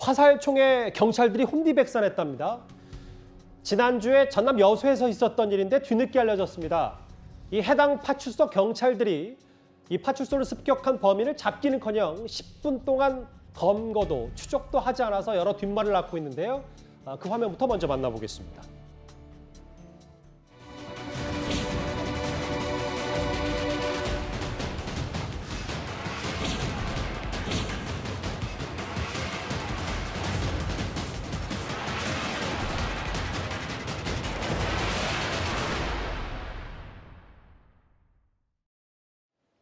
화살총에 경찰들이 혼비백산했답니다. 지난주에 전남 여수에서 있었던 일인데 뒤늦게 알려졌습니다. 이 해당 파출소 경찰들이 이 파출소를 습격한 범인을 잡기는커녕 10분 동안 검거도 추적도 하지 않아서 여러 뒷말을 낳고 있는데요. 그 화면부터 먼저 만나보겠습니다.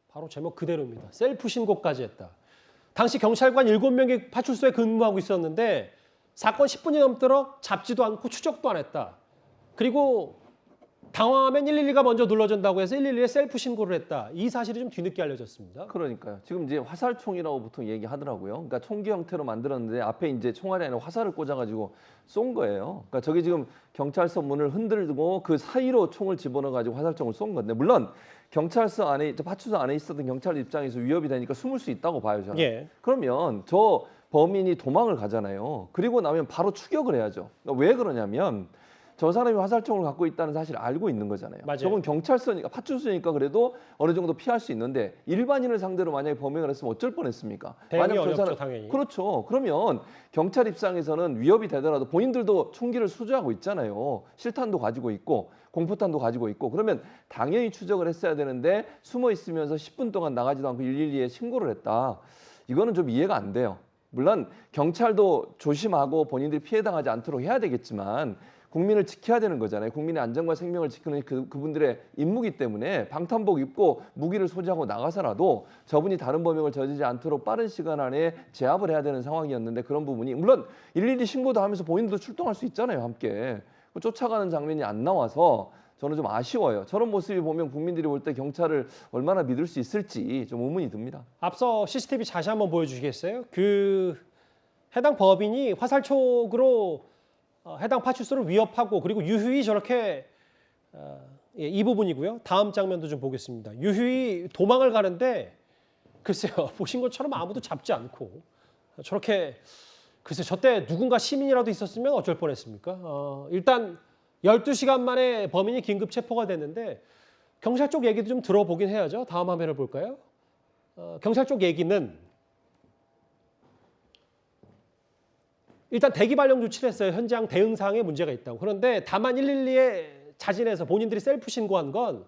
바로 제목 그대로입니다. 셀프 신고까지 했다. 당시 경찰관 7명이 파출소에 근무하고 있었는데 사건 10분이 넘도록 잡지도 않고 추적도 안 했다. 그리고 당황하면 112가 먼저 눌러준다고 해서 112에 셀프 신고를 했다. 이 사실이 좀 뒤늦게 알려졌습니다. 그러니까요. 지금 이제 화살총이라고 보통 얘기하더라고요. 그러니까 총기 형태로 만들었는데 앞에 이제 총알이 아니라 화살을 꽂아가지고 쏜 거예요. 그러니까 저기 지금 경찰서 문을 흔들고 그 사이로 총을 집어넣어가지고 화살총을 쏜 건데 물론 경찰서 안에 파출소 안에 있었던 경찰 입장에서 위협이 되니까 숨을 수 있다고 봐요, 저는. 예. 그러면 저 범인이 도망을 가잖아요. 그리고 나면 바로 추격을 해야죠. 그러니까 왜 그러냐면 저 사람이 화살총을 갖고 있다는 사실을 알고 있는 거잖아요. 맞아요. 저건 경찰서니까 파출소니까 그래도 어느 정도 피할 수 있는데 일반인을 상대로 만약에 범행을 했으면 어쩔 뻔했습니까? 대응이 어렵죠, 사람 당연히. 그렇죠. 그러면 경찰 입장에서는 위협이 되더라도 본인들도 총기를 수주하고 있잖아요. 실탄도 가지고 있고 공포탄도 가지고 있고 그러면 당연히 추적을 했어야 되는데 숨어 있으면서 10분 동안 나가지도 않고 112에 신고를 했다. 이거는 좀 이해가 안 돼요. 물론 경찰도 조심하고 본인들이 피해당하지 않도록 해야 되겠지만 국민을 지켜야 되는 거잖아요. 국민의 안전과 생명을 지키는 그분들의 임무기 때문에 방탄복 입고 무기를 소지하고 나가서라도 저분이 다른 범행을 저지르지 않도록 빠른 시간 안에 제압을 해야 되는 상황이었는데 그런 부분이 물론 112 신고도 하면서 본인도 출동할 수 있잖아요. 함께. 쫓아가는 장면이 안 나와서 저는 좀 아쉬워요. 저런 모습이 보면 국민들이 볼 때 경찰을 얼마나 믿을 수 있을지 좀 의문이 듭니다. 앞서 CCTV 자세히 한번 보여주시겠어요? 그 해당 법인이 화살촉으로 해당 파출소를 위협하고 그리고 유휴히 저렇게 이 부분이고요. 다음 장면도 좀 보겠습니다. 유휴히 도망을 가는데 글쎄요. 보신 것처럼 아무도 잡지 않고 저렇게 글쎄 저때 누군가 시민이라도 있었으면 어쩔 뻔했습니까? 일단 12시간 만에 범인이 긴급 체포가 됐는데 경찰 쪽 얘기도 좀 들어보긴 해야죠. 다음 화면을 볼까요? 경찰 쪽 얘기는 일단 대기 발령 조치를 했어요. 현장 대응 사항에 문제가 있다고. 그런데 다만 112에 자진해서 본인들이 셀프 신고한 건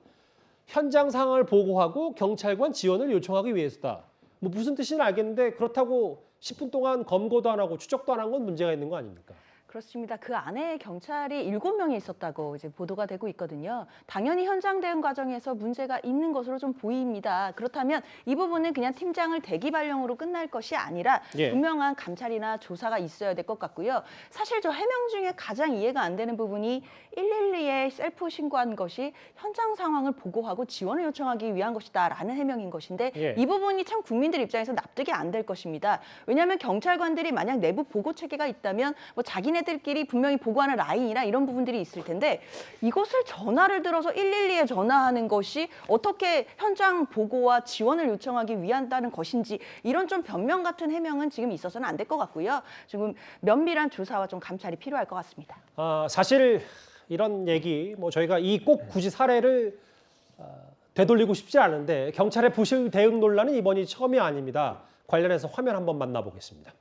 현장 상황을 보고하고 경찰관 지원을 요청하기 위해서다. 뭐 무슨 뜻인지 알겠는데 그렇다고 10분 동안 검거도 안 하고 추적도 안 한 건 문제가 있는 거 아닙니까? 그렇습니다. 그 안에 경찰이 7명이 있었다고 이제 보도가 되고 있거든요. 당연히 현장 대응 과정에서 문제가 있는 것으로 좀 보입니다. 그렇다면 이 부분은 그냥 팀장을 대기 발령으로 끝날 것이 아니라 분명한 감찰이나 조사가 있어야 될 것 같고요. 사실 저 해명 중에 가장 이해가 안 되는 부분이 112에 셀프 신고한 것이 현장 상황을 보고하고 지원을 요청하기 위한 것이다라는 해명인 것인데 이 부분이 참 국민들 입장에서 납득이 안 될 것입니다. 왜냐하면 경찰관들이 만약 내부 보고 체계가 있다면 뭐 자기네들끼리 분명히 보고하는 라인이나 이런 부분들이 있을 텐데 이것을 전화를 들어서 112에 전화하는 것이 어떻게 현장 보고와 지원을 요청하기 위한다는 것인지 이런 좀 변명 같은 해명은 지금 있어서는 안 될 것 같고요. 지금 면밀한 조사와 좀 감찰이 필요할 것 같습니다. 사실 이런 얘기 뭐 저희가 이 꼭 굳이 사례를 되돌리고 싶지 않은데 경찰의 부실 대응 논란은 이번이 처음이 아닙니다. 관련해서 화면 한번 만나보겠습니다.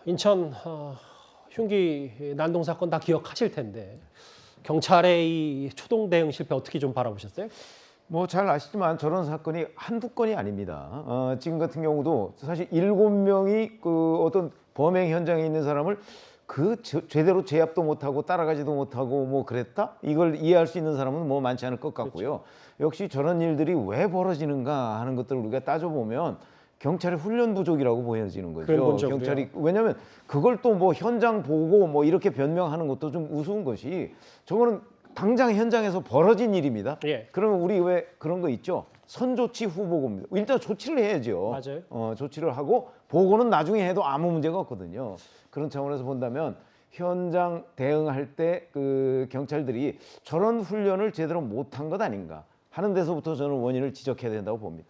인천 흉기 난동 사건 다 기억하실 텐데 경찰의 이 초동 대응 실패 어떻게 좀 바라보셨어요? 뭐 잘 아시지만 저런 사건이 한두 건이 아닙니다. 지금 같은 경우도 사실 7명이 그 어떤 범행 현장에 있는 사람을 제대로 제압도 못하고 따라가지도 못하고 뭐 그랬다? 이걸 이해할 수 있는 사람은 뭐 많지 않을 것 같고요. 역시 저런 일들이 왜 벌어지는가 하는 것들을 우리가 따져보면 경찰의 훈련 부족이라고 보여지는 거죠. 근본적으로요. 경찰이 왜냐하면 그걸 또 뭐 현장 보고 뭐 이렇게 변명하는 것도 좀 우스운 것이 저거는 당장 현장에서 벌어진 일입니다. 예. 그러면 우리 왜 그런 거 있죠? 선조치 후보고입니다. 일단 조치를 해야죠. 맞아요. 조치를 하고 보고는 나중에 해도 아무 문제가 없거든요. 그런 차원에서 본다면 현장 대응할 때 그 경찰들이 저런 훈련을 제대로 못한 것 아닌가 하는 데서부터 저는 원인을 지적해야 된다고 봅니다.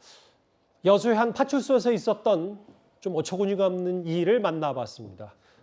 여수의 한 파출소에서 있었던 좀 어처구니가 없는 일을 만나봤습니다.